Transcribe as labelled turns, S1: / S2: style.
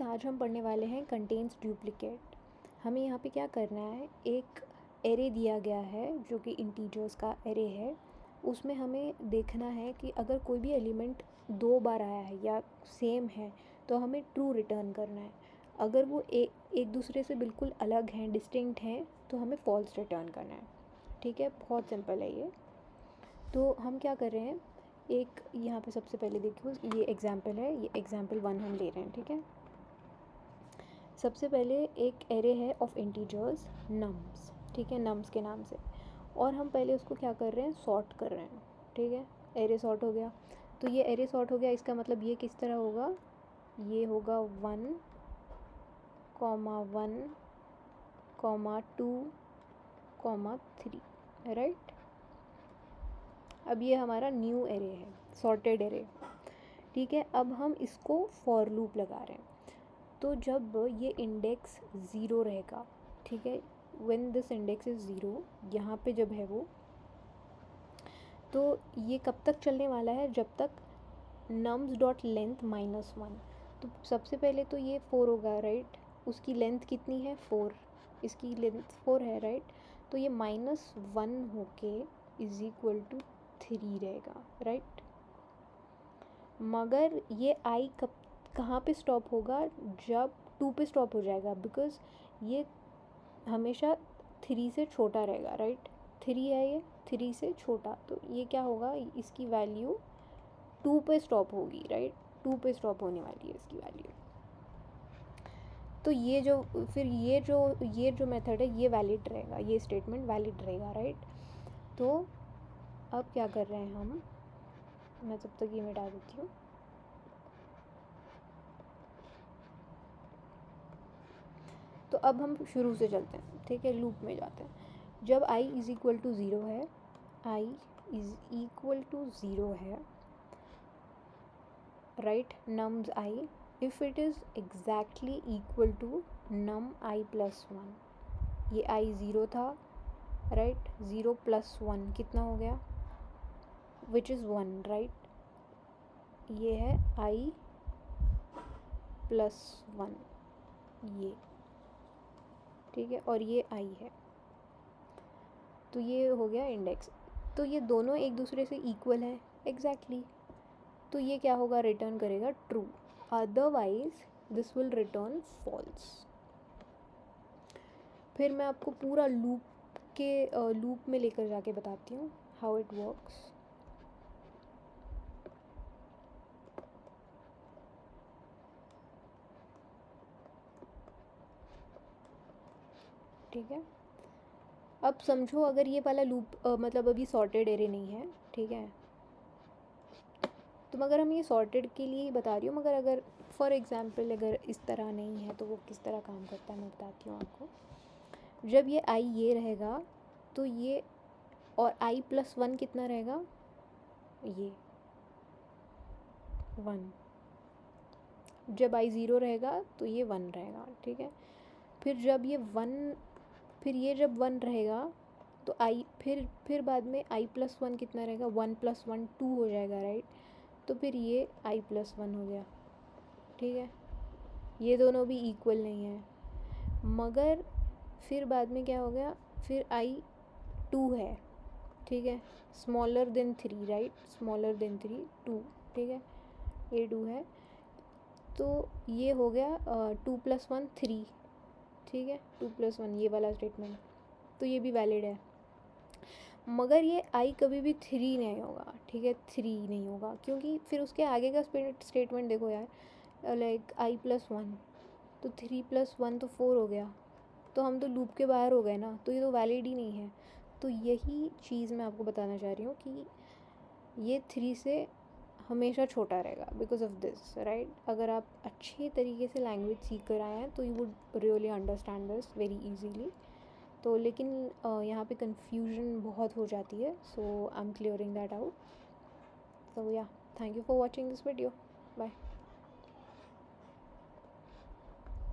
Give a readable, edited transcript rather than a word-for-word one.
S1: आज हम पढ़ने वाले हैं कंटेन्स डुप्लीकेट। हमें यहाँ पे क्या करना है, एक एरे दिया गया है जो कि इंटीजर्स का एरे है। उसमें हमें देखना है कि अगर कोई भी एलिमेंट 2 बार आया है या सेम है तो हमें ट्रू रिटर्न करना है। अगर वो एक दूसरे से बिल्कुल अलग हैं, डिस्टिंक्ट हैं, तो हमें फॉल्स रिटर्न करना है। ठीक है, बहुत सिंपल है ये। तो हम क्या कर रहे हैं, एक यहाँ पे सबसे पहले देखो, ये एग्जाम्पल है, ये एग्जाम्पल 1 हम ले रहे हैं। ठीक है, सबसे पहले एक एरे है ऑफ इंटीजर्स नम्स। ठीक है, नम्स के नाम से, और हम पहले उसको क्या कर रहे हैं, सॉर्ट कर रहे हैं। ठीक है, एरे सॉर्ट हो गया। तो ये एरे सॉर्ट हो गया, इसका मतलब ये किस तरह होगा, ये होगा 1, 1, 2, 3, राइट। अब ये हमारा न्यू एरे है, सॉर्टेड एरे। ठीक है, अब हम इसको फॉर लूप लगा रहे हैं। तो जब ये इंडेक्स 0 रहेगा, ठीक है, व्हेन दिस इंडेक्स इज़ 0, यहाँ पे जब है वो, तो ये कब तक चलने वाला है, जब तक नम्स डॉट लेंथ -1। तो सबसे पहले तो ये 4 होगा, राइट। उसकी लेंथ कितनी है, 4, इसकी लेंथ 4 है, राइट। तो ये -1 होके इज इक्वल टू 3 रहेगा, राइट। मगर ये आई कहाँ पे स्टॉप होगा, जब 2 पे स्टॉप हो जाएगा, बिकॉज़ ये हमेशा 3 से छोटा रहेगा, राइट। 3 है, ये 3 से छोटा, तो ये क्या होगा, इसकी वैल्यू 2 पे स्टॉप होगी, राइट। 2 पे स्टॉप होने वाली है इसकी वैल्यू। तो ये जो फिर ये जो मेथड है ये वैलिड रहेगा, ये स्टेटमेंट वैलिड रहेगा, राइट। तो अब क्या कर रहे हैं हम, मैं तब तक ये मिटा देती हूँ। तो अब हम शुरू से चलते हैं, ठीक है, लूप में जाते हैं। जब i इज़ इक्वल टू 0 है, i इज़ इक्वल टू 0 है, right, nums i, if it is exactly equal to num i plus 1, ये i 0 था, राइट, 0 प्लस 1 कितना हो गया, विच इज़ 1, राइट। ये है i प्लस 1, ये, ठीक है, और ये i है। तो ये हो गया इंडेक्स। तो ये दोनों एक दूसरे से इक्वल है, एग्जैक्टली। तो ये क्या होगा, रिटर्न करेगा true, otherwise this will return false. फिर मैं आपको पूरा लूप में लेकर जाके बताती हूँ हाउ इट वर्क्स। ठीक है, अब समझो, अगर ये वाला लूप मतलब अभी सॉर्टेड एरे नहीं है, ठीक है, तो मगर हम ये सॉर्टेड के लिए ही बता रही हूँ, मगर अगर फॉर एग्ज़ाम्पल अगर इस तरह नहीं है तो वो किस तरह काम करता है मैं बताती हूँ आपको। जब ये i ये रहेगा तो ये, और i प्लस 1 कितना रहेगा, ये 1। जब i 0 रहेगा तो ये 1 रहेगा, ठीक है। फिर जब ये 1, फिर ये जब 1 रहेगा तो i, फिर बाद में i प्लस 1 कितना रहेगा, 1 प्लस 1 2 हो जाएगा, राइट। तो फिर ये i प्लस 1 हो गया, ठीक है। ये दोनों भी इक्वल नहीं है, मगर फिर बाद में क्या हो गया, फिर i 2 है, ठीक है, smaller than 3, right, smaller than 3, 2, ठीक है, ये 2 है। तो ये हो गया 2 प्लस 1 3, ठीक है, 2 प्लस 1 ये वाला स्टेटमेंट, तो ये भी वैलिड है। मगर ये i कभी भी 3 नहीं होगा, ठीक है, 3 नहीं होगा, क्योंकि फिर उसके आगे का स्टेटमेंट देखो यार, लाइक i प्लस 1, तो 3 प्लस 1 तो 4 हो गया, तो हम तो लूप के बाहर हो गए ना, तो ये तो वैलिड ही नहीं है। तो यही चीज़ मैं आपको बताना चाह रही हूँ कि ये 3 से हमेशा छोटा रहेगा बिकॉज ऑफ दिस, राइट। अगर आप अच्छे तरीके से लैंग्वेज सीख कर आए हैं तो you would really understand this very easily. तो लेकिन यहाँ पे कन्फ्यूजन बहुत हो जाती है, so I am clearing that out. So yeah, thank you for watching this video, bye.